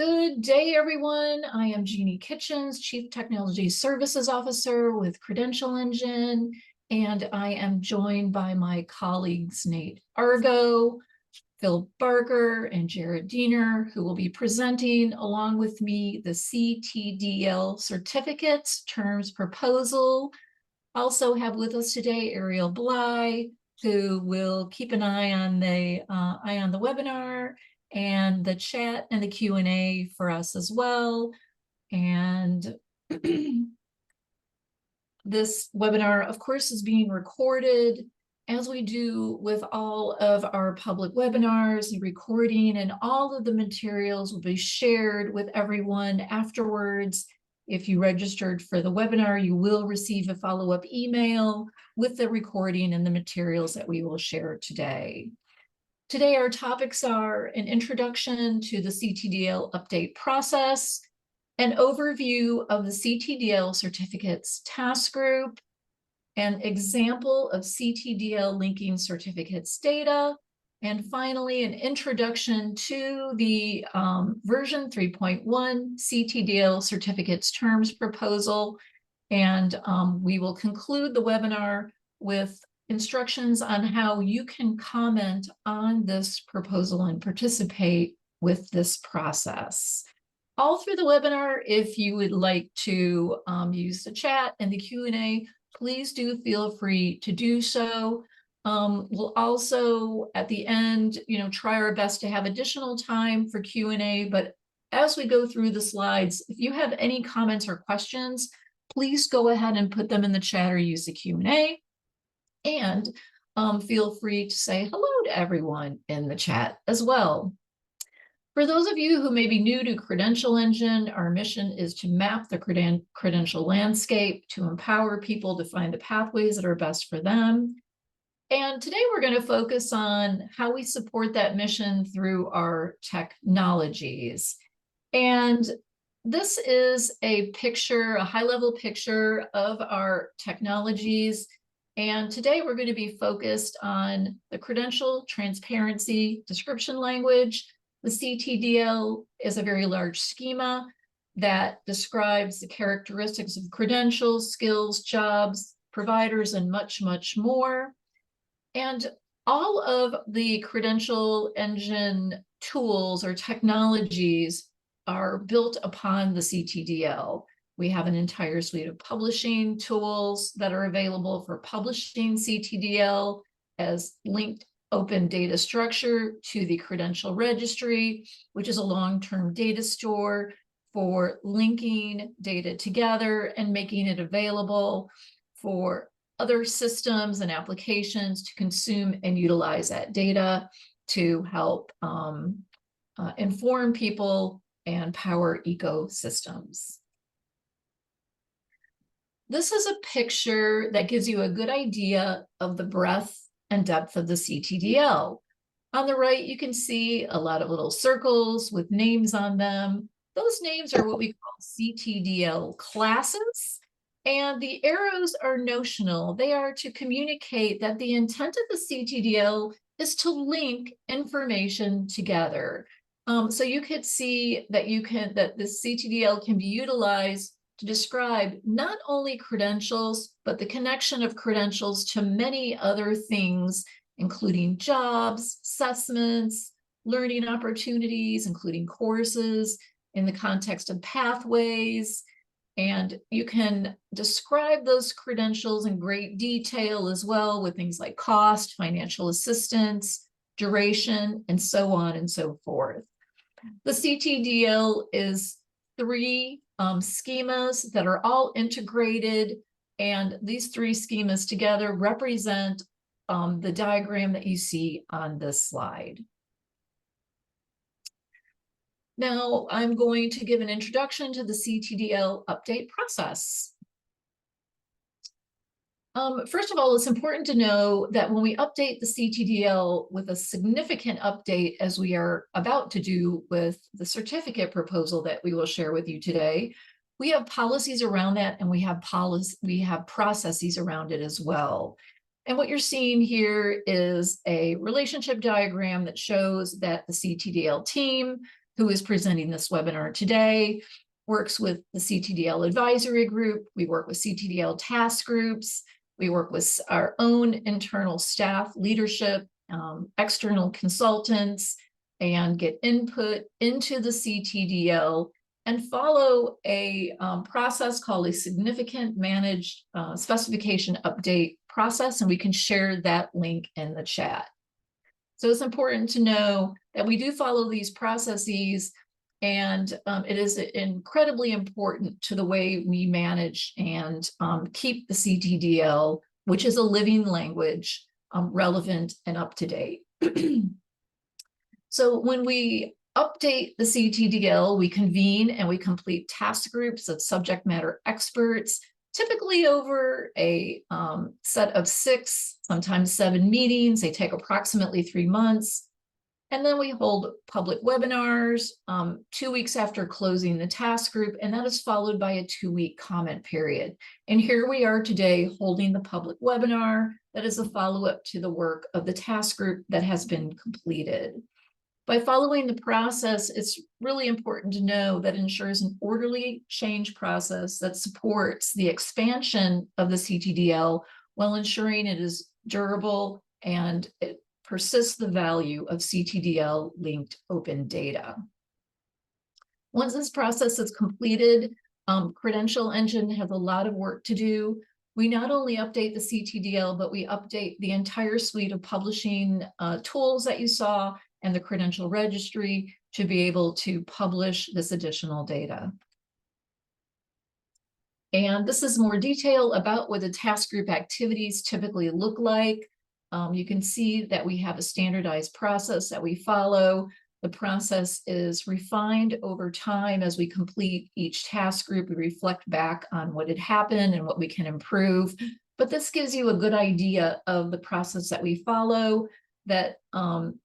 Good day, everyone. I am Jeannie Kitchens, Chief Technology Services Officer with Credential Engine, and I am joined by my colleagues Nate Argo, Phil Barker, and Jared Diener, who will be presenting along with me the CTDL Certificates Terms Proposal. Also have with us today Ariel Bly, who will keep an eye on the webinar and the chat and the Q&A for us as well. And this webinar, of course, is being recorded, as we do with all of our public webinars. The recording and all of the materials will be shared with everyone afterwards. If you registered for the webinar, you will receive a follow-up email with the recording and the materials that we will share today. Today, our topics are an introduction to the CTDL update process, an overview of the CTDL certificates task group, an example of CTDL linking certificates data, and finally, an introduction to the version 3.1 CTDL certificates terms proposal. And we will conclude the webinar with instructions on how you can comment on this proposal and participate with this process. All through the webinar, if you would like to use the chat and the Q&A, please do feel free to do so. We'll also, at the end, try our best to have additional time for Q&A, but as we go through the slides, if you have any comments or questions, please go ahead and put them in the chat or use the Q&A. And feel free to say hello to everyone in the chat as well. For those of you who may be new to Credential Engine, our mission is to map the credential landscape to empower people to find the pathways that are best for them. And today we're going to focus on how we support that mission through our technologies. And this is a picture, a high-level picture of our technologies. And today we're going to be focused on the credential transparency description language. The CTDL is a very large schema that describes the characteristics of credentials, skills, jobs, providers, and much, much more. And all of the Credential Engine tools or technologies are built upon the CTDL. We have an entire suite of publishing tools that are available for publishing CTDL as linked open data structure to the credential registry, which is a long-term data store for linking data together and making it available for other systems and applications to consume and utilize that data to help inform people and power ecosystems. This is a picture that gives you a good idea of the breadth and depth of the CTDL. On the right, you can see a lot of little circles with names on them. Those names are what we call CTDL classes, and the arrows are notional. They are to communicate that the intent of the CTDL is to link information together. So you could see that the CTDL can be utilized to describe not only credentials, but the connection of credentials to many other things, including jobs, assessments, learning opportunities, including courses in the context of pathways. And you can describe those credentials in great detail as well with things like cost, financial assistance, duration, and so on and so forth. The CTDL is three schemas that are all integrated, and these three schemas together represent the diagram that you see on this slide. Now I'm going to give an introduction to the CTDL update process. First of all, it's important to know that when we update the CTDL with a significant update, as we are about to do with the certificate proposal that we will share with you today, we have policies around that, and we have processes around it as well. And what you're seeing here is a relationship diagram that shows that the CTDL team, who is presenting this webinar today, works with the CTDL advisory group. We work with CTDL task groups. We work with our own internal staff, leadership, external consultants, and get input into the CTDL and follow a process called a significant managed specification update process. And we can share that link in the chat. So it's important to know that we do follow these processes, and it is incredibly important to the way we manage and keep the CTDL, which is a living language, relevant and up to date. So when we update the CTDL, we convene and we complete task groups of subject matter experts, typically over a set of 6, sometimes 7 meetings. They take approximately 3 months. And then we hold public webinars 2 weeks after closing the task group, and that is followed by a 2-week comment period. And here we are today holding the public webinar that is a follow-up to the work of the task group that has been completed. By following the process, it's really important to know that it ensures an orderly change process that supports the expansion of the CTDL while ensuring it is durable and it persists the value of CTDL linked open data. Once this process is completed, Credential Engine has a lot of work to do. We not only update the CTDL, but we update the entire suite of publishing tools that you saw and the credential registry to be able to publish this additional data. And this is more detail about what the task group activities typically look like. You can see that we have a standardized process that we follow. The process is refined over time as we complete each task group. We reflect back on what had happened and what we can improve. But this gives you a good idea of the process that we follow that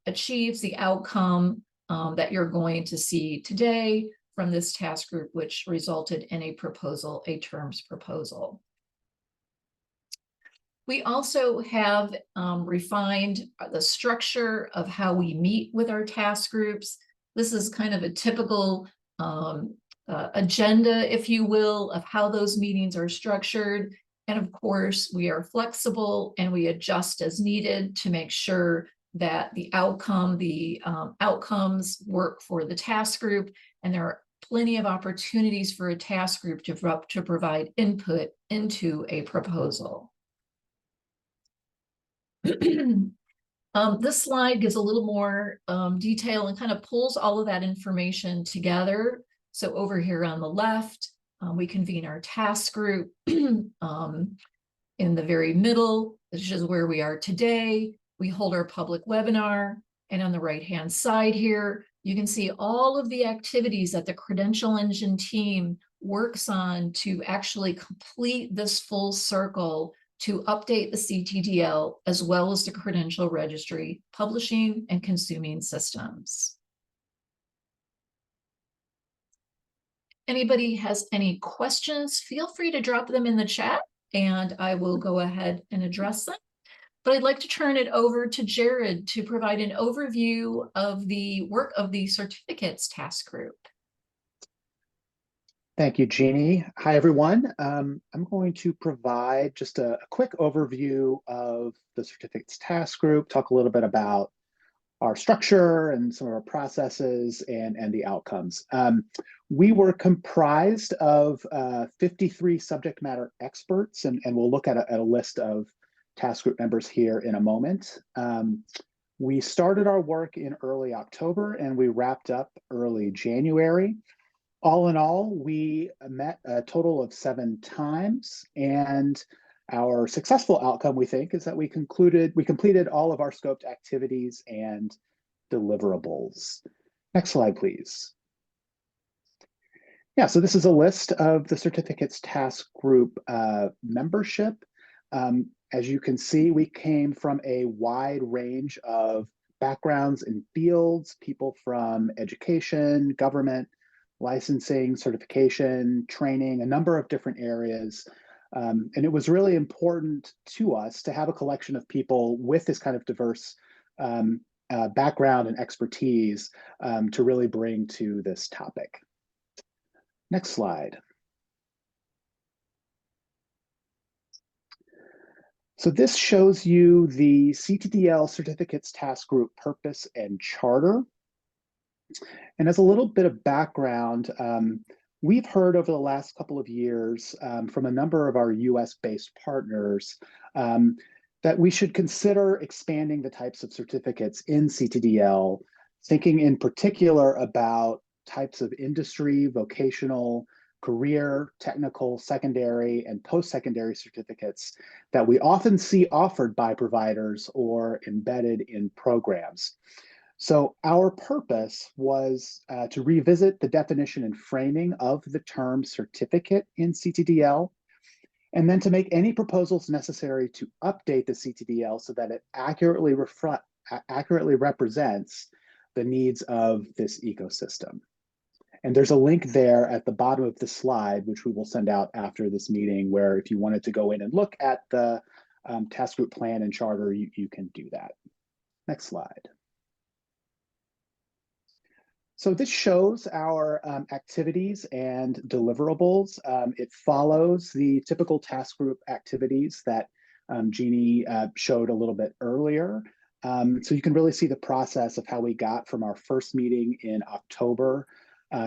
achieves the outcome that you're going to see today from this task group, which resulted in a proposal, a terms proposal. We also have refined the structure of how we meet with our task groups. This is kind of a typical agenda, if you will, of how those meetings are structured. And of course, we are flexible and we adjust as needed to make sure that the outcomes work for the task group. And there are plenty of opportunities for a task group to provide input into a proposal. This slide gives a little more detail and kind of pulls all of that information together. So over here on the left, we convene our task group. In the very middle, this is where we are today. We hold our public webinar. And on the right-hand side here, you can see all of the activities that the Credential Engine team works on to actually complete this full circle to update the CTDL as well as the credential registry, publishing and consuming systems. Anybody has any questions, feel free to drop them in the chat and I will go ahead and address them. But I'd like to turn it over to Jared to provide an overview of the work of the certificates task group. Thank you, Jeannie. Hi, everyone. I'm going to provide just a quick overview of the certificates task group, talk a little bit about our structure and some of our processes and the outcomes. We were comprised of 53 subject matter experts, and we'll look at a list of task group members here in a moment. We started our work in early October and we wrapped up early January. All in all, we met a total of 7 times, and our successful outcome, we think, is that we completed all of our scoped activities and deliverables. Next slide, please. Yeah, so this is a list of the certificates task group membership. As you can see, we came from a wide range of backgrounds and fields, people from education, government, licensing, certification, training, a number of different areas. And it was really important to us to have a collection of people with this kind of diverse background and expertise to really bring to this topic. Next slide. So this shows you the CTDL Certificates Task Group purpose and charter. And as a little bit of background, we've heard over the last couple of years from a number of our US-based partners that we should consider expanding the types of certificates in CTDL, thinking in particular about types of industry, vocational, career, technical, secondary, and post-secondary certificates that we often see offered by providers or embedded in programs. So our purpose was to revisit the definition and framing of the term certificate in CTDL, and then to make any proposals necessary to update the CTDL so that it accurately represents the needs of this ecosystem. And there's a link there at the bottom of the slide, which we will send out after this meeting, where if you wanted to go in and look at the task group plan and charter, you can do that. Next slide. So this shows our activities and deliverables. It follows the typical task group activities that Jeannie showed a little bit earlier. So you can really see the process of how we got from our first meeting in October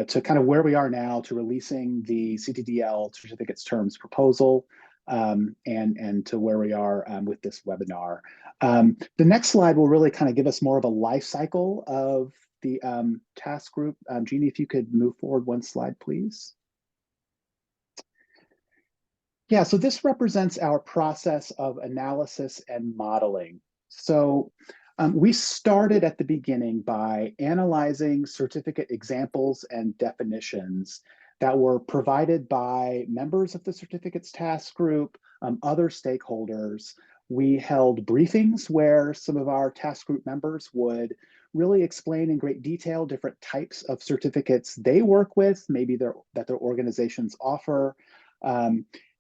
to kind of where we are now to releasing the CTDL certificates terms proposal and to where we are with this webinar. The next slide will really kind of give us more of a life cycle of the task group. Jeannie, if you could move forward one slide, please. Yeah, so this represents our process of analysis and modeling. So we started at the beginning by analyzing certificate examples and definitions that were provided by members of the certificates task group, other stakeholders. We held briefings where some of our task group members would really explain in great detail different types of certificates they work with, maybe that their organizations offer.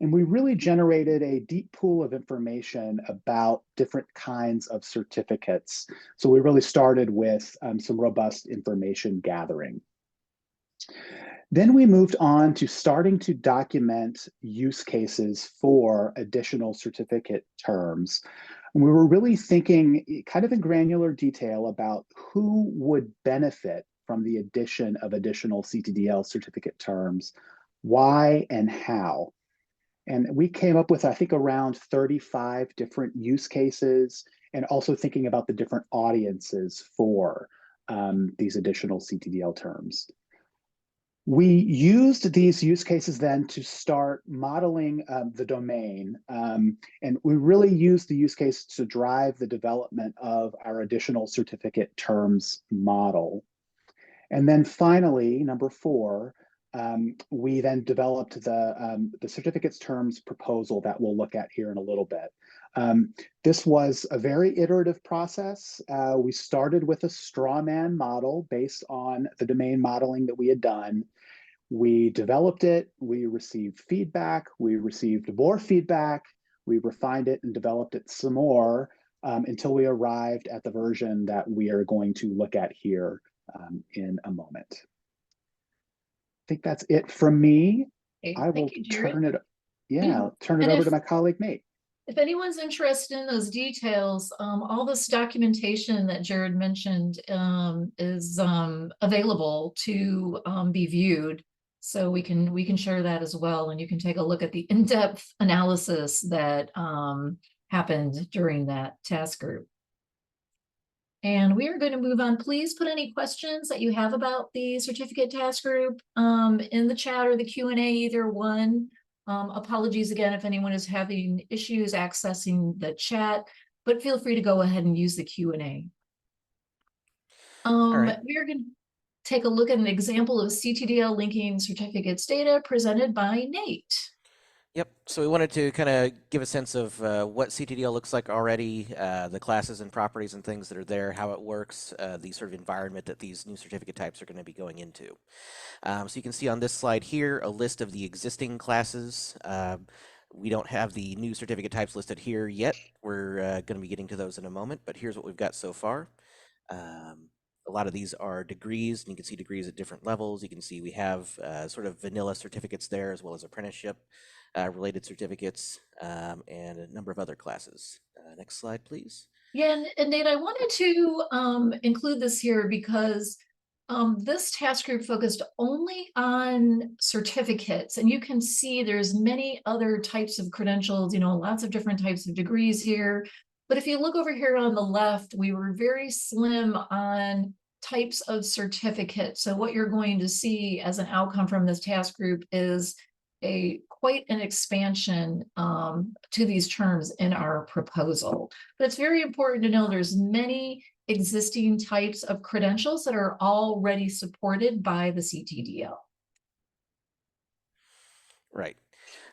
And we really generated a deep pool of information about different kinds of certificates. So we really started with some robust information gathering. Then we moved on to starting to document use cases for additional certificate terms. And we were really thinking kind of in granular detail about who would benefit from the addition of additional CTDL certificate terms, why and how. And we came up with, I think, around 35 different use cases, and also thinking about the different audiences for these additional CTDL terms. We used these use cases then to start modeling the domain, and we really used the use case to drive the development of our additional certificate terms model. And then finally, number 4, we then developed the certificates terms proposal that we'll look at here in a little bit. This was a very iterative process. We started with a straw man model based on the domain modeling that we had done. We developed it, we received feedback, we received more feedback, we refined it and developed it some more until we arrived at the version that we are going to look at here in a moment. I think that's it from me. Okay, I will thank you, Jared. turn it over to my colleague, Nate. If anyone's interested in those details, all this documentation that Jared mentioned is available to be viewed. So we can share that as well, and you can take a look at the in-depth analysis that happened during that task group. And we are going to move on. Please put any questions that you have about the certificate task group in the chat or the Q&A, either one. Apologies again if anyone is having issues accessing the chat, but feel free to go ahead and use the Q&A. Right. We are going to take a look at an example of CTDL linking certificates data presented by Nate. Yep. So we wanted to kind of give a sense of what CTDL looks like already, the classes and properties and things that are there, how it works, the sort of environment that these new certificate types are going to be going into. So you can see on this slide here a list of the existing classes. We don't have the new certificate types listed here yet. We're going to be getting to those in a moment, but here's what we've got so far. A lot of these are degrees, and you can see degrees at different levels. You can see we have sort of vanilla certificates there, as well as apprenticeship related certificates, and a number of other classes. Next slide, please. Yeah, and Nate, I wanted to include this here because this task group focused only on certificates, and you can see there's many other types of credentials, lots of different types of degrees here. But if you look over here on the left, we were very slim on types of certificates. So what you're going to see as an outcome from this task group is quite an expansion to these terms in our proposal. But it's very important to know there's many existing types of credentials that are already supported by the CTDL. Right.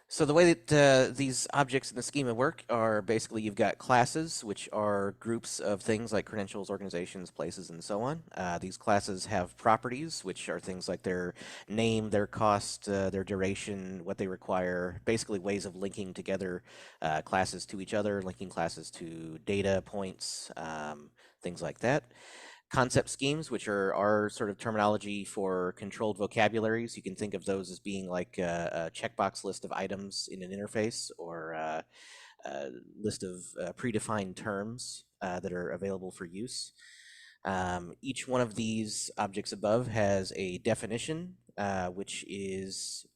So the way that these objects in the schema work are basically you've got classes, which are groups of things like credentials, organizations, places, and so on. These classes have properties, which are things like their name, their cost, their duration, what they require, basically ways of linking together classes to each other, linking classes to data points, things like that. Concept schemes, which are our sort of terminology for controlled vocabularies. You can think of those as being like a checkbox list of items in an interface, or a list of predefined terms that are available for use. Each one of these objects above has a definition, which is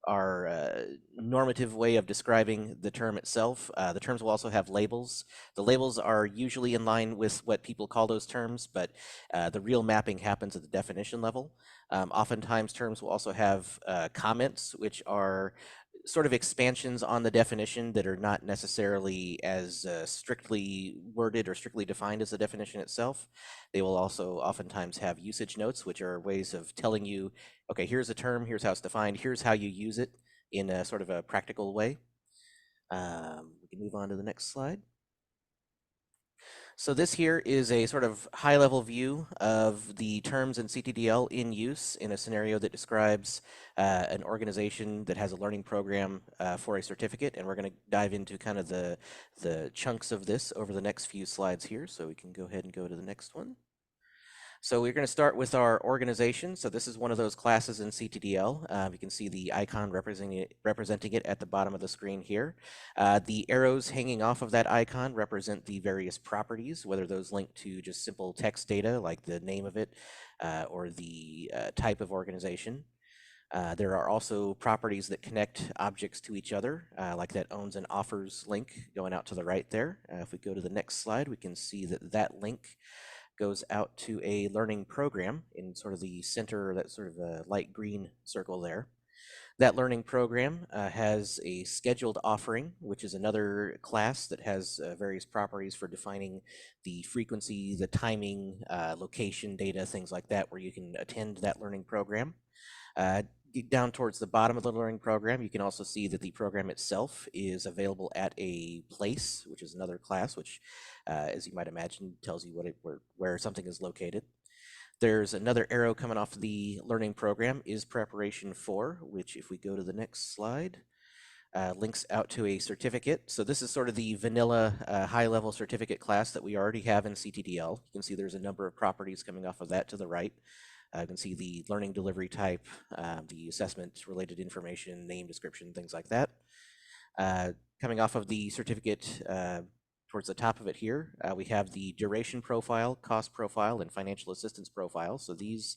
our normative way of describing the term itself. The terms will also have labels. The labels are usually in line with what people call those terms, but the real mapping happens at the definition level. Oftentimes, terms will also have comments, which are sort of expansions on the definition that are not necessarily as strictly worded or strictly defined as the definition itself. They will also oftentimes have usage notes, which are ways of telling you, okay, here's a term, here's how it's defined, here's how you use it in a sort of a practical way. We can move on to the next slide. So this here is a sort of high-level view of the terms in CTDL in use in a scenario that describes an organization that has a learning program for a certificate, and we're going to dive into kind of the chunks of this over the next few slides here, so we can go ahead and go to the next one. So we're going to start with our organization. So this is one of those classes in CTDL. You can see the icon representing it at the bottom of the screen here. The arrows hanging off of that icon represent the various properties, whether those link to just simple text data like the name of it or the type of organization. There are also properties that connect objects to each other, like that owns and offers link going out to the right there. If we go to the next slide, we can see that that link goes out to a learning program in sort of the center, that sort of a light green circle there. That learning program has a scheduled offering, which is another class that has various properties for defining the frequency, the timing, location, data, things like that, where you can attend that learning program. Down towards the bottom of the learning program, you can also see that the program itself is available at a place, which is another class, which, as you might imagine, tells you where something is located. There's another arrow coming off the learning program, is preparation for, which if we go to the next slide, links out to a certificate. So this is sort of the vanilla high-level certificate class that we already have in CTDL. You can see there's a number of properties coming off of that to the right. You can see the learning delivery type, the assessment-related information, name, description, things like that. Coming off of the certificate towards the top of it here, we have the duration profile, cost profile, and financial assistance profile. So these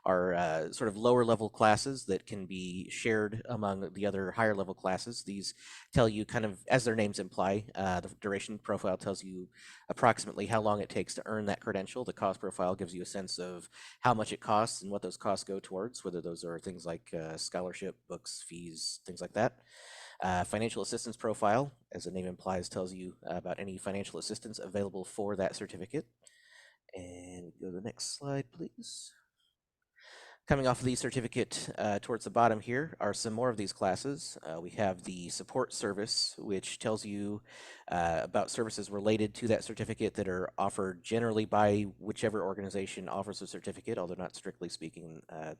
are sort of lower level classes that can be shared among the other higher level classes. These tell you kind of, as their names imply, the duration profile tells you approximately how long it takes to earn that credential. The cost profile gives you a sense of how much it costs and what those costs go towards, whether those are things like scholarship, books, fees, things like that. Financial assistance profile, as the name implies, tells you about any financial assistance available for that certificate. And go to the next slide, please. Coming off of the certificate towards the bottom here are some more of these classes. We have the support service, which tells you about services related to that certificate that are offered generally by whichever organization offers a certificate, although not strictly speaking, that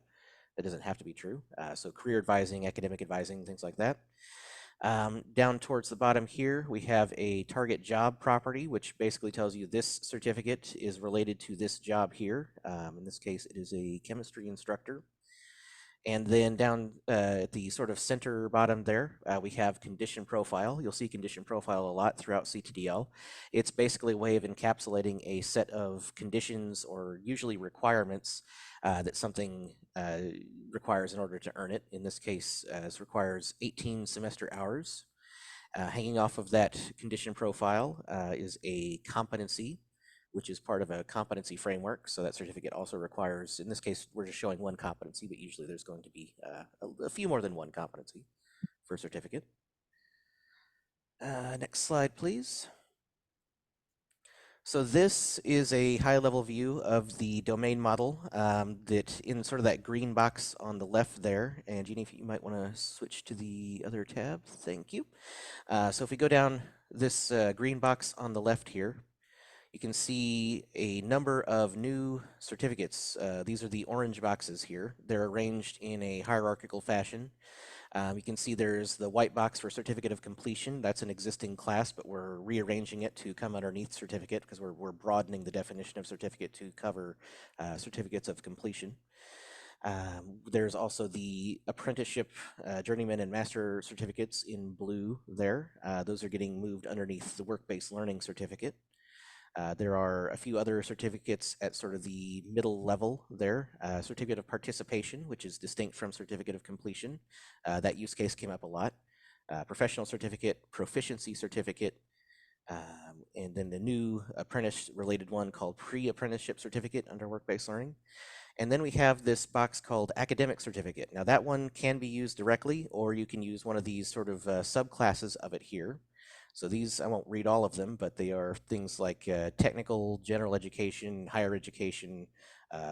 doesn't have to be true. So career advising, academic advising, things like that. Down towards the bottom here, we have a target job property, which basically tells you this certificate is related to this job here. In this case, it is a chemistry instructor. And then down at the sort of center bottom there, we have condition profile. You'll see condition profile a lot throughout CTDL. It's basically a way of encapsulating a set of conditions or usually requirements that something requires in order to earn it. In this case, this requires 18 semester hours. Hanging off of that condition profile is a competency, which is part of a competency framework. So that certificate also requires, in this case, we're just showing one competency, but usually there's going to be a few more than one competency for a certificate. Next slide, please. So this is a high-level view of the domain model that in sort of that green box on the left there. And Jeannie, if you might want to switch to the other tab, thank you. So if we go down this green box on the left here, you can see a number of new certificates. These are the orange boxes here. They're arranged in a hierarchical fashion. You can see there's the white box for certificate of completion. That's an existing class, but we're rearranging it to come underneath certificate because we're broadening the definition of certificate to cover certificates of completion. There's also the apprenticeship, journeyman, and master certificates in blue there. Those are getting moved underneath the work-based learning certificate. There are a few other certificates at sort of the middle level there. Certificate of participation, which is distinct from certificate of completion. That use case came up a lot. Professional certificate, proficiency certificate, and then the new apprentice-related one called pre-apprenticeship certificate under work-based learning. And then we have this box called academic certificate. Now that one can be used directly, or you can use one of these sort of subclasses of it here. So these, I won't read all of them, but they are things like technical, general education, higher education,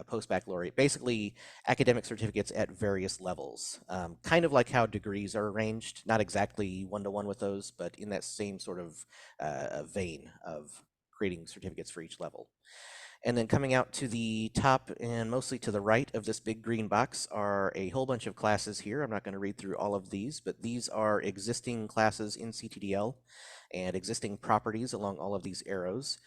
post-baccalaureate, basically academic certificates at various levels. Kind of like how degrees are arranged, not exactly one-to-one with those, but in that same sort of vein of creating certificates for each level. And then coming out to the top and mostly to the right of this big green box are a whole bunch of classes here. I'm not going to read through all of these, but these are existing classes in CTDL and existing properties along all of these arrows.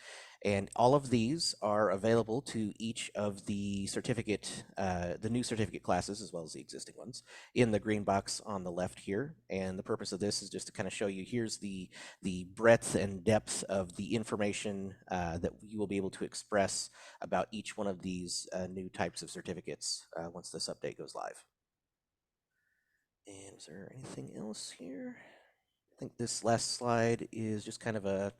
And all of these are available to each of the certificate, the new certificate classes, as well as the existing ones, in the green box on the left here. And the purpose of this is just to kind of show you, here's the breadth and depth of the information that you will be able to express about each one of these new types of certificates once this update goes live. And is there anything else here? I think this last slide is just kind of a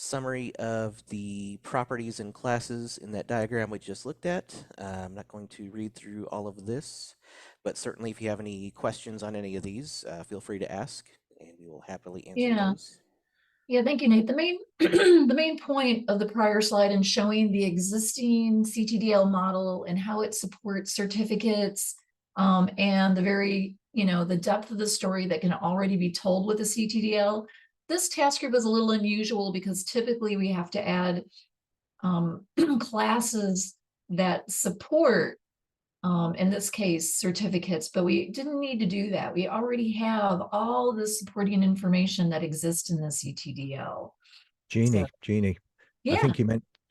summary of the properties and classes in that diagram we just looked at. I'm not going to read through all of this, but certainly if you have any questions on any of these, feel free to ask and we will happily answer those. Yeah, thank you, Nate. The main the main point of the prior slide in showing the existing CTDL model and how it supports certificates and the very, the depth of the story that can already be told with the CTDL. This task group is a little unusual because typically we have to add classes that support, in this case, certificates, but we didn't need to do that. We already have all the supporting information that exists in the CTDL. Jeannie, Yeah.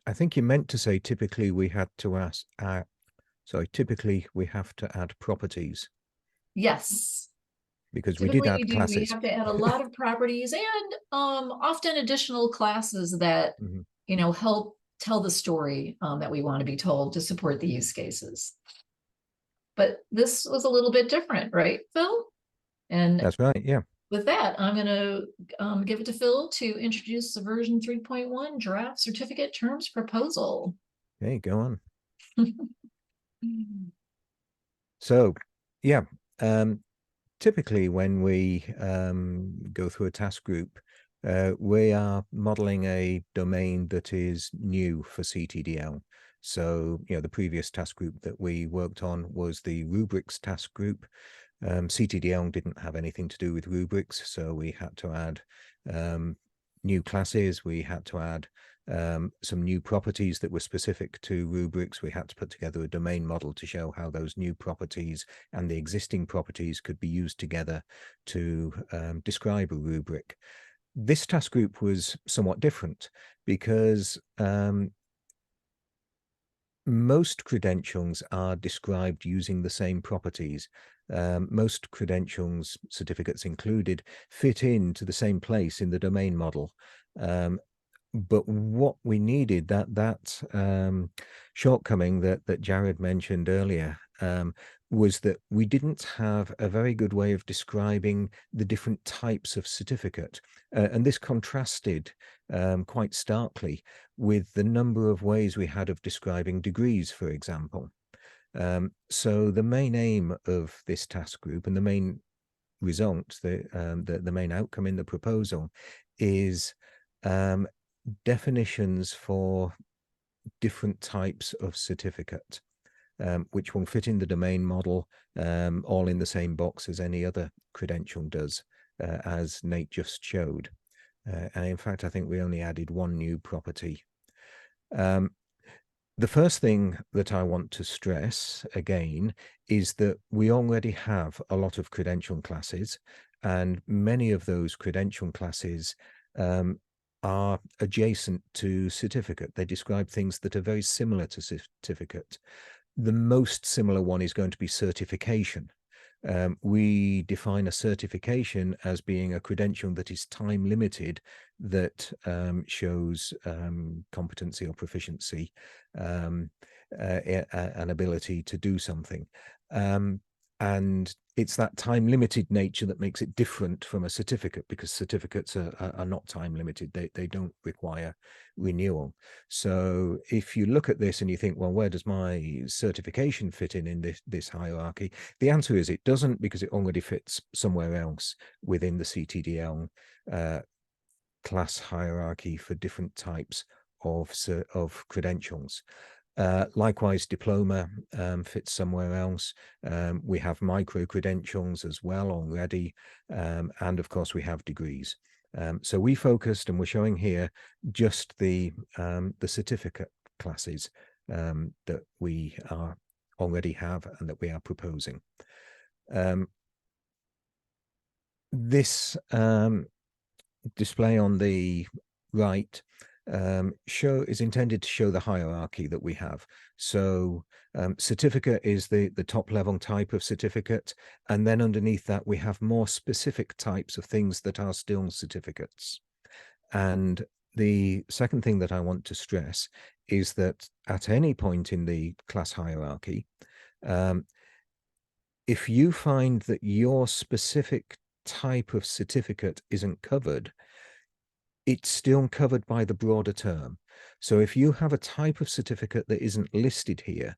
I think you meant to say typically we had to typically we have to add properties. Yes. Because Typically we did add classes. We have to add a lot of properties and often additional classes that help tell the story that we want to be told to support the use cases. But this was a little bit different, right, Phil? And that's right, yeah. With that, I'm going to give it to Phil to introduce the version 3.1 draft certificate terms proposal. Okay, go on. So, yeah, typically when we go through a task group, we are modeling a domain that is new for CTDL. So, the previous task group that we worked on was the rubrics task group. CTDL didn't have anything to do with rubrics, so we had to add new classes. We had to add some new properties that were specific to rubrics. We had to put together a domain model to show how those new properties and the existing properties could be used together to describe a rubric. This task group was somewhat different because most credentials are described using the same properties. Most credentials, certificates included, fit into the same place in the domain model. But what we needed, that shortcoming that Jared mentioned earlier, was that we didn't have a very good way of describing the different types of certificate. And this contrasted quite starkly with the number of ways we had of describing degrees, for example. So the main aim of this task group and the main result, the main outcome in the proposal is definitions for different types of certificate, which will fit in the domain model, all in the same box as any other credential does, as Nate just showed. And in fact, I think we only added one new property. The first thing that I want to stress again is that we already have a lot of credential classes, and many of those credential classes are adjacent to certificate. They describe things that are very similar to certificate. The most similar one is going to be certification. We define a certification as being a credential that is time limited, that shows competency or proficiency, an ability to do something. And it's that time limited nature that makes it different from a certificate, because certificates are not time limited. They don't require renewal. So if you look at this and you think, well, where does my certification fit in this hierarchy? The answer is it doesn't, because it already fits somewhere else within the CTDL class hierarchy for different types of credentials. Likewise, diploma fits somewhere else. We have micro-credentials as well already. And of course, we have degrees. So we focused, and we're showing here, just the certificate classes that we already have and that we are proposing. This display on the right is intended to show the hierarchy that we have. So certificate is the top level type of certificate, and then underneath that we have more specific types of things that are still certificates. And the second thing that I want to stress is that at any point in the class hierarchy, if you find that your specific type of certificate isn't covered, it's still covered by the broader term. So if you have a type of certificate that isn't listed here,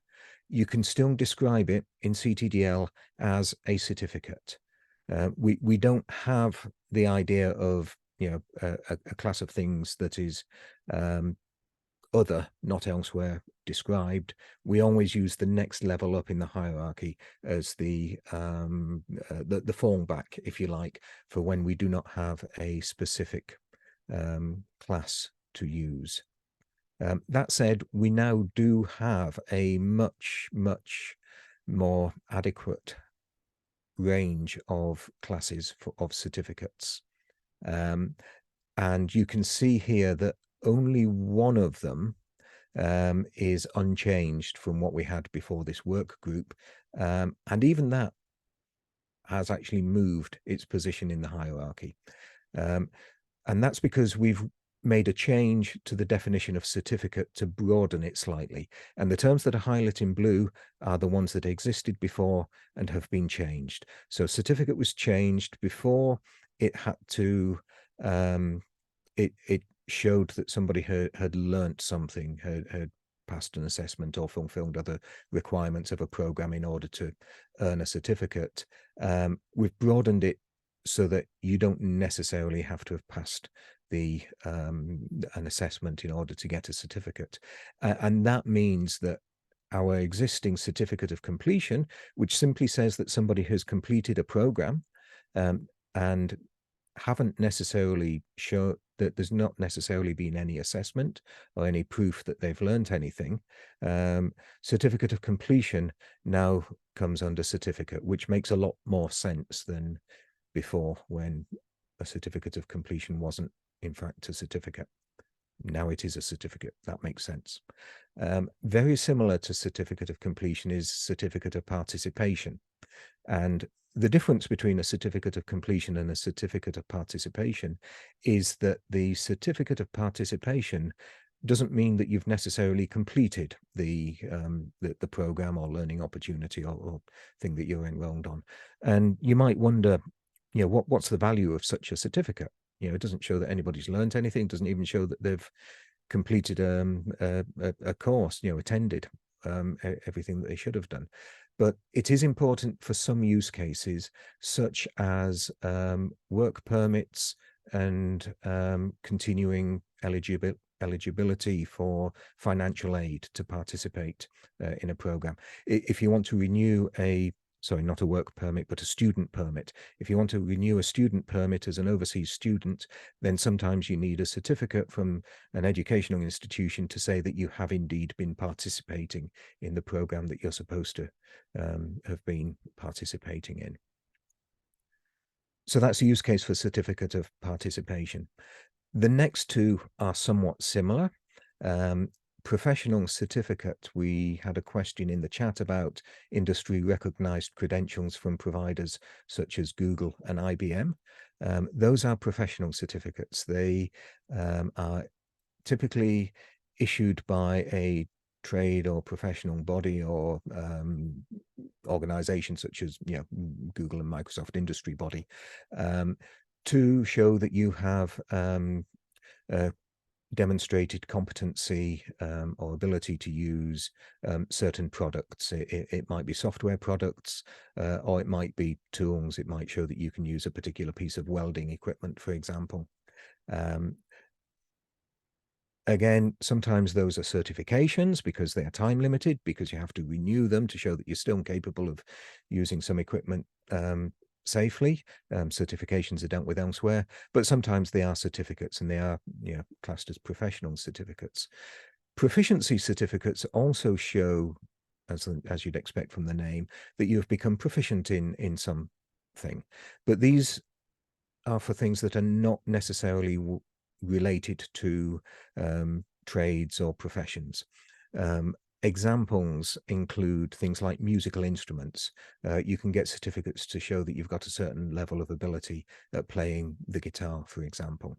you can still describe it in CTDL as a certificate. We don't have the idea of, you know, a class of things that is other, not elsewhere described. We always use the next level up in the hierarchy as the fallback, if you like, for when we do not have a specific class to use. That said, we now do have a much more adequate range of classes of certificates. And you can see here that only one of them is unchanged from what we had before this work group. And even that has actually moved its position in the hierarchy. And that's because we've made a change to the definition of certificate to broaden it slightly. And the terms that are highlighted in blue are the ones that existed before and have been changed. So certificate was changed before. It had to, it showed that somebody had learnt something, had passed an assessment or fulfilled other requirements of a program in order to earn a certificate. We've broadened it so that you don't necessarily have to have passed the an assessment in order to get a certificate. And that means that our existing certificate of completion, which simply says that somebody has completed a program and haven't necessarily shown that there's not necessarily been any assessment or any proof that they've learned anything. Certificate of completion now comes under certificate, which makes a lot more sense than before, when a certificate of completion wasn't in fact a certificate. Now it is a certificate. That makes sense. Very similar to certificate of completion is certificate of participation. And the difference between a certificate of completion and a certificate of participation is that the certificate of participation doesn't mean that you've necessarily completed the program or learning opportunity or thing that you're enrolled on. And you might wonder, what's the value of such a certificate? It doesn't show that anybody's learned anything. It doesn't even show that they've completed a course, attended everything that they should have done. But it is important for some use cases, such as work permits and continuing eligibility for financial aid to participate in a program. If you want to renew sorry, not a work permit, but a student permit. If you want to renew a student permit as an overseas student, then sometimes you need a certificate from an educational institution to say that you have indeed been participating in the program that you're supposed to have been participating in. So that's a use case for certificate of participation. The next two are somewhat similar. Professional certificate, we had a question in the chat about industry recognized credentials from providers such as Google and IBM. Those are professional certificates. They are typically issued by a trade or professional body or organization such as Google and Microsoft industry body, to show that you have demonstrated competency or ability to use certain products. It might be software products, or it might be tools. It might show that you can use a particular piece of welding equipment, for example. Again, sometimes those are certifications because they are time limited, because you have to renew them to show that you're still capable of using some equipment safely. Certifications are dealt with elsewhere, but sometimes they are certificates, and they are classed as professional certificates. Proficiency certificates also show, as you'd expect from the name, that you have become proficient in something, but these are for things that are not necessarily related to trades or professions. Examples include things like musical instruments. You can get certificates to show that you've got a certain level of ability at playing the guitar, for example.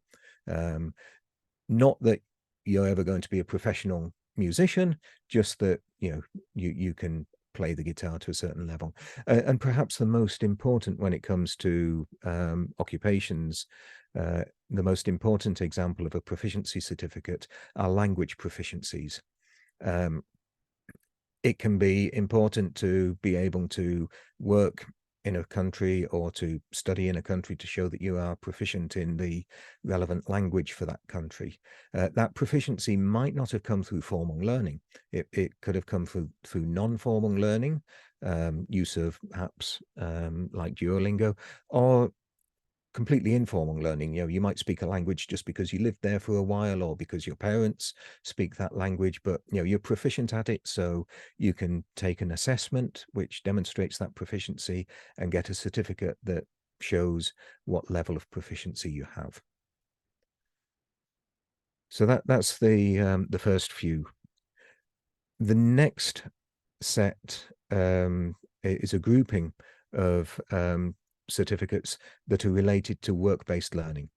Not that you're ever going to be a professional musician, just that you can play the guitar to a certain level. And perhaps the most important when it comes to occupations, the most important example of a proficiency certificate are language proficiencies. It can be important to be able to work in a country or to study in a country to show that you are proficient in the relevant language for that country. That proficiency might not have come through formal learning. It could have come through non-formal learning, use of apps like Duolingo, or completely informal learning. You might speak a language just because you lived there for a while, or because your parents speak that language, but you're proficient at it, so you can take an assessment which demonstrates that proficiency and get a certificate that shows what level of proficiency you have. So that's the first few. The next set is a grouping of certificates that are related to work-based learning.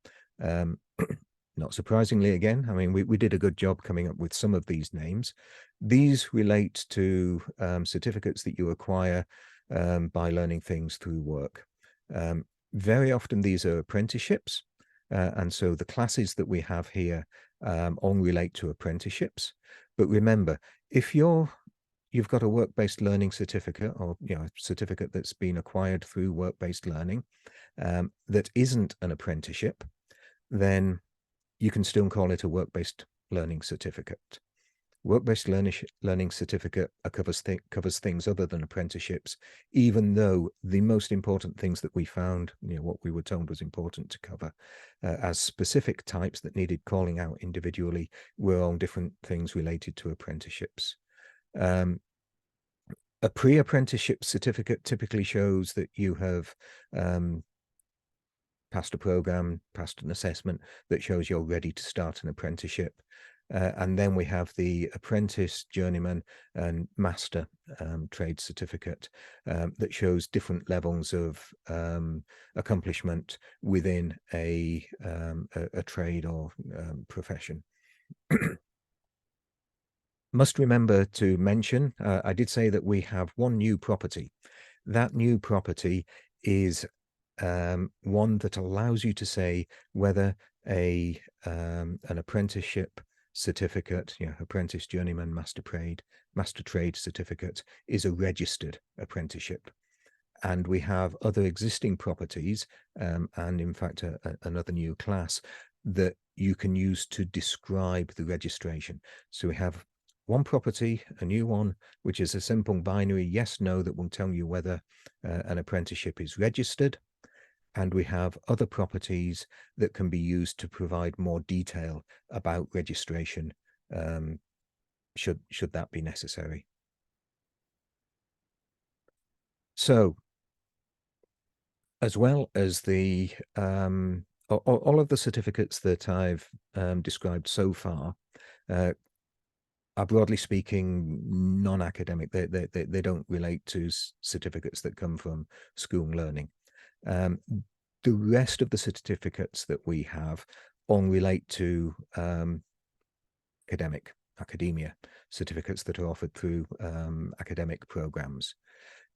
Not surprisingly, again, I mean, we did a good job coming up with some of these names. These relate to certificates that you acquire by learning things through work. Very often these are apprenticeships, and so the classes that we have here all relate to apprenticeships. But remember, if you've got a work-based learning certificate, or a certificate that's been acquired through work-based learning that isn't an apprenticeship, then you can still call it a work-based learning certificate. Work-based learning certificate covers things other than apprenticeships, even though the most important things that we found, what we were told was important to cover as specific types that needed calling out individually, were on different things related to apprenticeships. A pre-apprenticeship certificate typically shows that you have passed a program, passed an assessment that shows you're ready to start an apprenticeship. And then we have the apprentice, journeyman, and master trade certificate that shows different levels of accomplishment within a trade or profession. Must remember to mention, I did say that we have one new property. That new property is one that allows you to say whether an apprenticeship certificate, apprentice, journeyman, master trade certificate is a registered apprenticeship. And we have other existing properties, and in fact another new class that you can use to describe the registration. So we have one property, a new one, which is a simple binary yes, no, that will tell you whether an apprenticeship is registered. And we have other properties that can be used to provide more detail about registration, should that be necessary. So, as well as the all of the certificates that I've described so far are, broadly speaking, non-academic. They don't relate to certificates that come from school learning. The rest of the certificates that we have all relate to academia certificates that are offered through academic programs.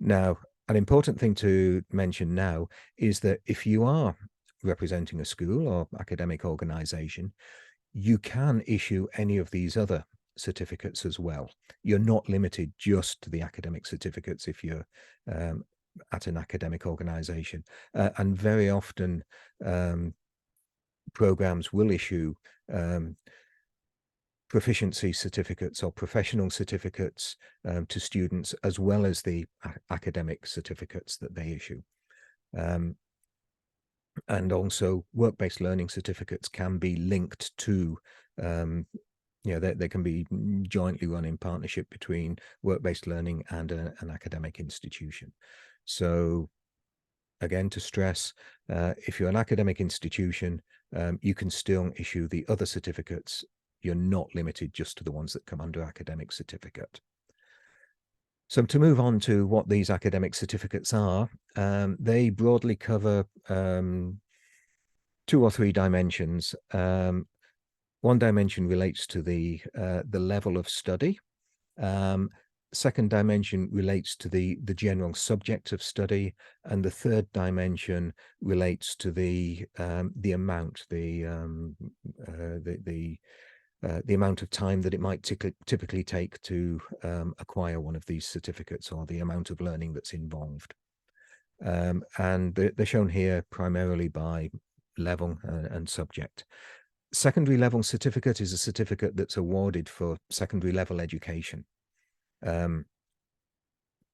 Now, an important thing to mention now is that if you are representing a school or academic organization, you can issue any of these other certificates as well. You're not limited just to the academic certificates if you're at an academic organization. And very often programs will issue proficiency certificates or professional certificates to students, as well as the academic certificates that they issue. And also work-based learning certificates can be linked to, they can be jointly run in partnership between work-based learning and an academic institution. So again, to stress, if you're an academic institution, you can still issue the other certificates. You're not limited just to the ones that come under academic certificate. So to move on to what these academic certificates are, they broadly cover 2 or 3 dimensions. One dimension relates to the level of study. Second dimension relates to the general subject of study, and the third dimension relates to the amount, the amount of time that it might typically take to acquire one of these certificates, or the amount of learning that's involved. And they're shown here primarily by level and subject. Secondary level certificate is a certificate that's awarded for secondary level education.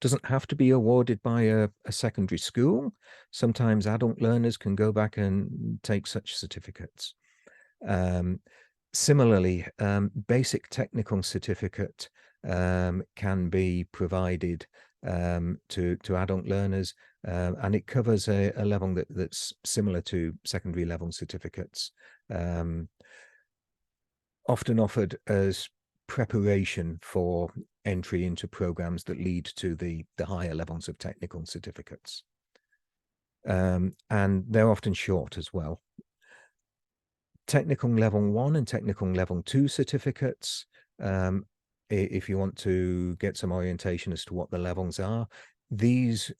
Doesn't have to be awarded by a secondary school. Sometimes adult learners can go back and take such certificates. Similarly, basic technical certificate can be provided to adult learners, and it covers a level that's similar to secondary level certificates, often offered as preparation for entry into programs that lead to the higher levels of technical certificates. And they're often short as well. Technical level 1 and technical level 2 certificates, if you want to get some orientation as to what the levels are, these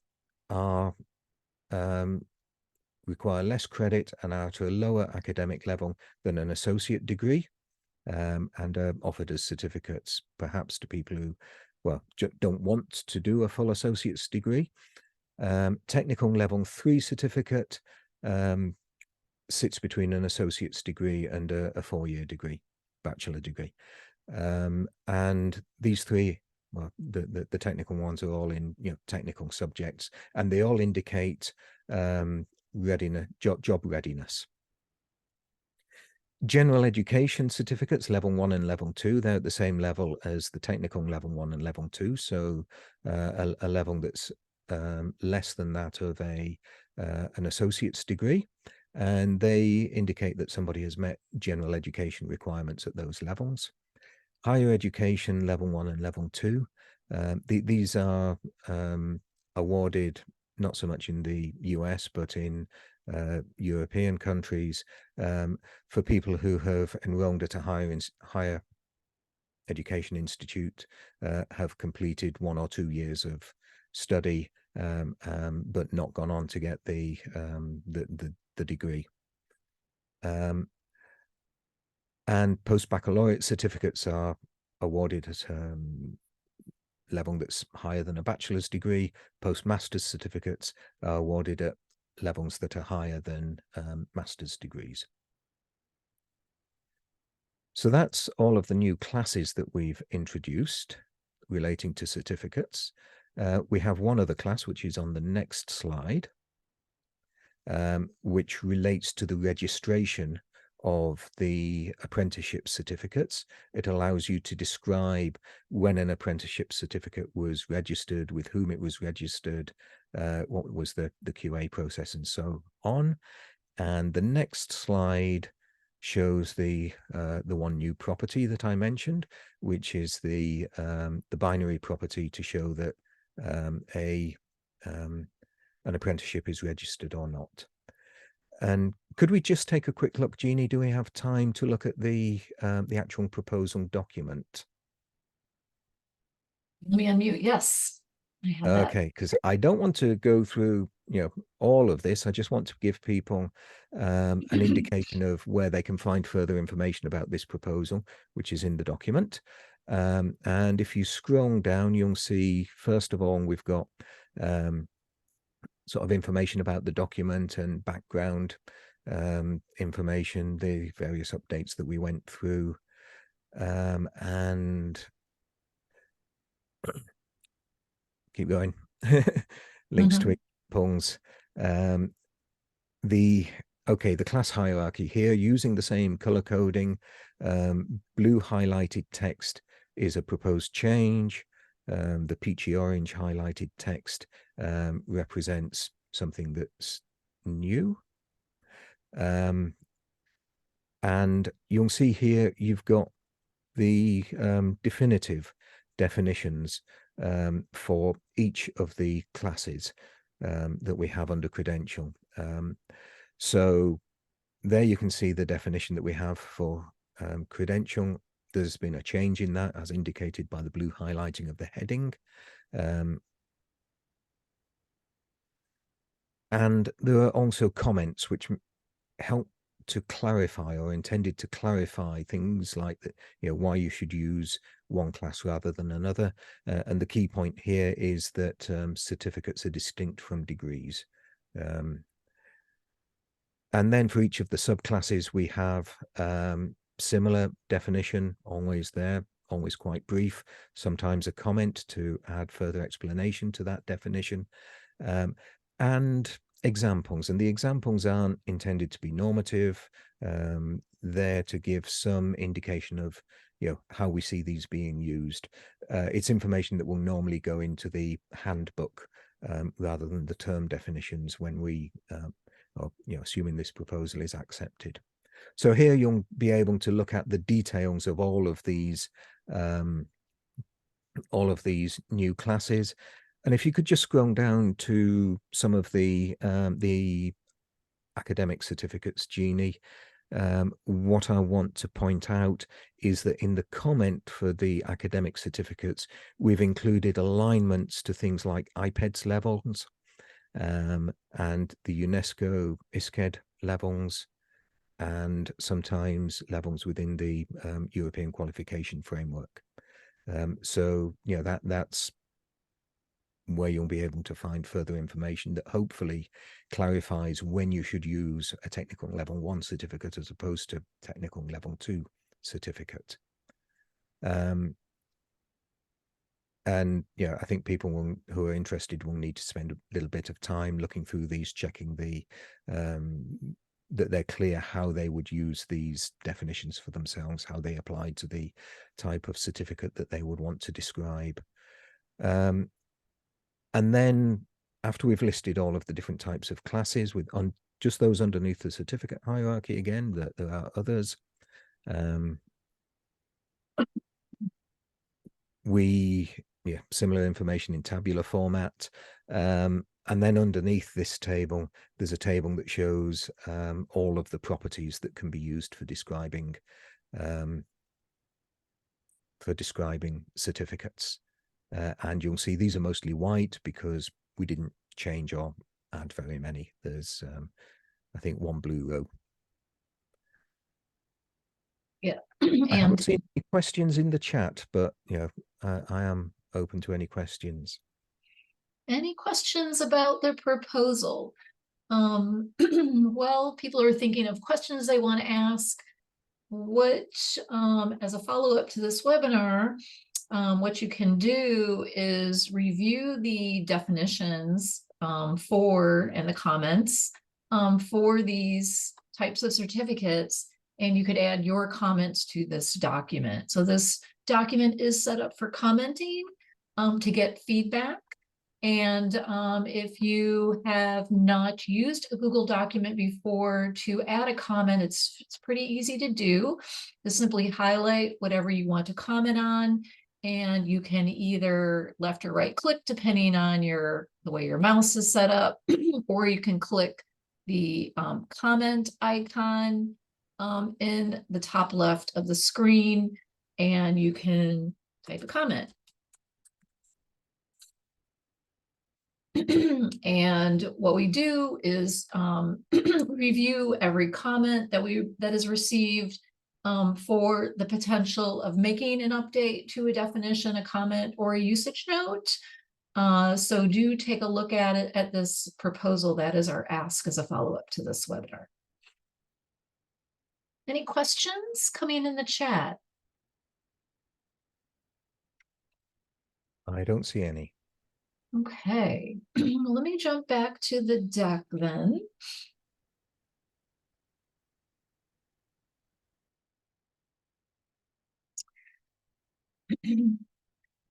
are require less credit and are to a lower academic level than an associate degree, and are offered as certificates perhaps to people who, well, don't want to do a full associate's degree. Technical level 3 certificate sits between an associate's degree and a 4-year degree, bachelor degree. And these three, well, the technical ones are all in technical subjects, and they all indicate readiness, job readiness. General education certificates, level 1 and level 2, they're at the same level as the technical level 1 and level 2, so a level that's less than that of an associate's degree, and they indicate that somebody has met general education requirements at those levels. Higher education, level 1 and level 2, these are awarded not so much in the US, but in European countries, for people who have enrolled at a higher education institute, have completed 1 or 2 years of study, but not gone on to get the degree. And post-baccalaureate certificates are awarded at level that's higher than a bachelor's degree. Postmaster's certificates are awarded at levels that are higher than master's degrees. So that's all of the new classes that we've introduced relating to certificates. We have one other class, which is on the next slide, which relates to the registration of the apprenticeship certificates. It allows you to describe when an apprenticeship certificate was registered, with whom it was registered, what was the QA process, and so on. And the next slide shows the one new property that I mentioned, which is the binary property to show that an apprenticeship is registered or not. And could we just take a quick look, Jeannie? Do we have time to look at the actual proposal document? Let me unmute. Yes, I have that. Okay, because I don't want to go through all of this. I just want to give people an indication of where they can find further information about this proposal, which is in the document. And if you scroll down, you'll see, first of all, we've got sort of information about the document and background information, the various updates that we went through, and keep going. Links to examples. The class hierarchy here, using the same color coding, blue highlighted text is a proposed change. The peachy orange highlighted text represents something that's new. And you'll see here you've got the definitive definitions for each of the classes that we have under Credential. So there you can see the definition that we have for Credential. There's been a change in that, as indicated by the blue highlighting of the heading. And there are also comments which help to clarify, or intended to clarify, things like that, why you should use one class rather than another. And the key point here is that certificates are distinct from degrees. And then for each of the subclasses, we have similar definition, always there, always quite brief, sometimes a comment to add further explanation to that definition, and examples. And the examples aren't intended to be normative, there to give some indication of how we see these being used. It's information that will normally go into the handbook rather than the term definitions when we or, assuming this proposal is accepted. So here you'll be able to look at the details of all of these new classes. And if you could just scroll down to some of the academic certificates, Jeannie, what I want to point out is that in the comment for the academic certificates, we've included alignments to things like IPEDS levels, and the UNESCO ISCED levels, and sometimes levels within the European qualification framework. So that's where you'll be able to find further information that hopefully clarifies when you should use a technical level 1 certificate as opposed to technical level 2 certificate. And yeah, I think people who are interested will need to spend a little bit of time looking through these, checking that they're clear how they would use these definitions for themselves, how they apply to the type of certificate that they would want to describe. And then after we've listed all of the different types of classes on just those underneath the certificate hierarchy, again, that there are others. Similar information in tabular format. And then underneath this table, there's a table that shows all of the properties that can be used for describing certificates. And you'll see these are mostly white because we didn't change or add very many. There's, I think, one blue row. Yeah. I haven't seen any questions in the chat, but I am open to any questions. Any questions about the proposal? Well, people are thinking of questions they want to ask. As a follow-up to this webinar, what you can do is review the definitions and the comments for these types of certificates, and you could add your comments to this document. So this document is set up for commenting to get feedback. And if you have not used a Google document before to add a comment, it's pretty easy to do. Just simply highlight whatever you want to comment on, and you can either left or right click depending on the way your mouse is set up, or you can click the comment icon in the top left of the screen, and you can type a comment. And what we do is review every comment that is received for the potential of making an update to a definition, a comment, or a usage note. So do take a look at this proposal. That is our ask as a follow-up to this webinar. Any questions coming in the chat? I don't see any. Okay, let me jump back to the deck then.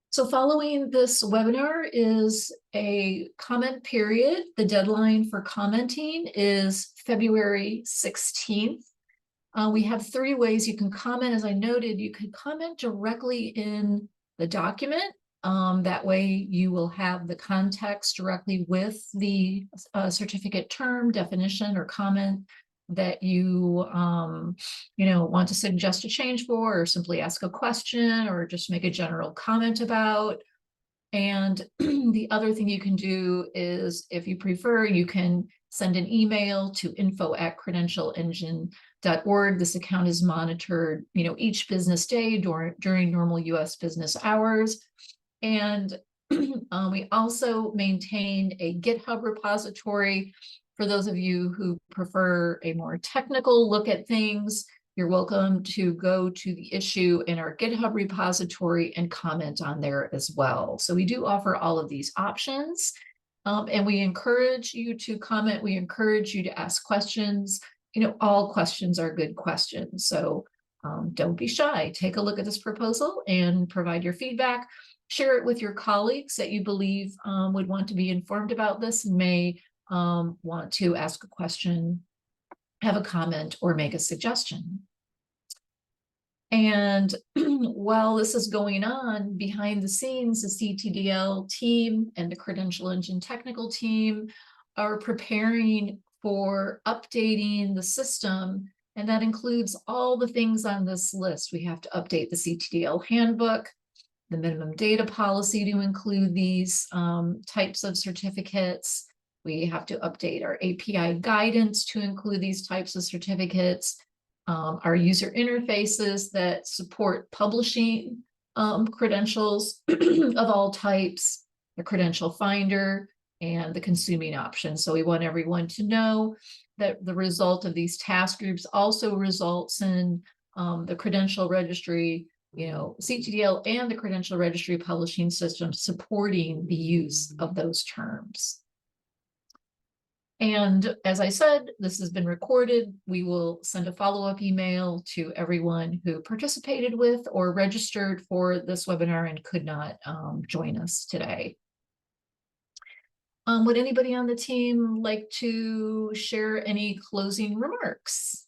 So following this webinar is a comment period. The deadline for commenting is February 16th. We have 3 ways you can comment. As I noted, you could comment directly in the document. That way you will have the context directly with the certificate term, definition, or comment that you want to suggest a change for, or simply ask a question, or just make a general comment about. And the other thing you can do is, if you prefer, you can send an email to info@credentialengine.org. This account is monitored, each business day during normal US business hours. And we also maintain a GitHub repository. For those of you who prefer a more technical look at things, you're welcome to go to the issue in our GitHub repository and comment on there as well. So we do offer all of these options, and we encourage you to comment. We encourage you to ask questions. All questions are good questions. So don't be shy. Take a look at this proposal and provide your feedback. Share it with your colleagues that you believe would want to be informed about this and may want to ask a question, have a comment, or make a suggestion. And while this is going on behind the scenes, the CTDL team and the Credential Engine technical team are preparing for updating the system. And that includes all the things on this list. We have to update the CTDL handbook, the minimum data policy to include these types of certificates. We have to update our API guidance to include these types of certificates, our user interfaces that support publishing credentials of all types, the credential finder, and the consuming option. So we want everyone to know that the result of these task groups also results in the credential registry CTDL and the Credential Registry Publishing System supporting the use of those terms. And as I said, this has been recorded. We will send a follow-up email to everyone who participated with or registered for this webinar and could not join us today. Would anybody on the team like to share any closing remarks?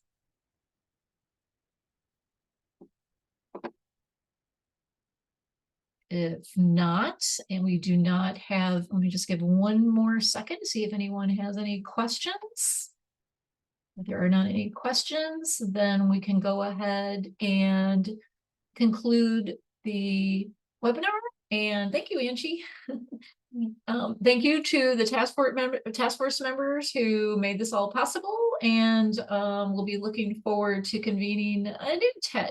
If not, and we do not have, let me just give one more second to see if anyone has any questions. If there are not any questions, then we can go ahead and conclude the webinar. And thank you, Angie. Thank you to the task force members who made this all possible. And we'll be looking forward to convening a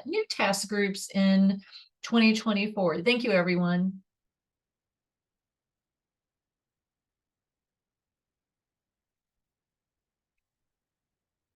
new task groups in 2024. Thank you, everyone.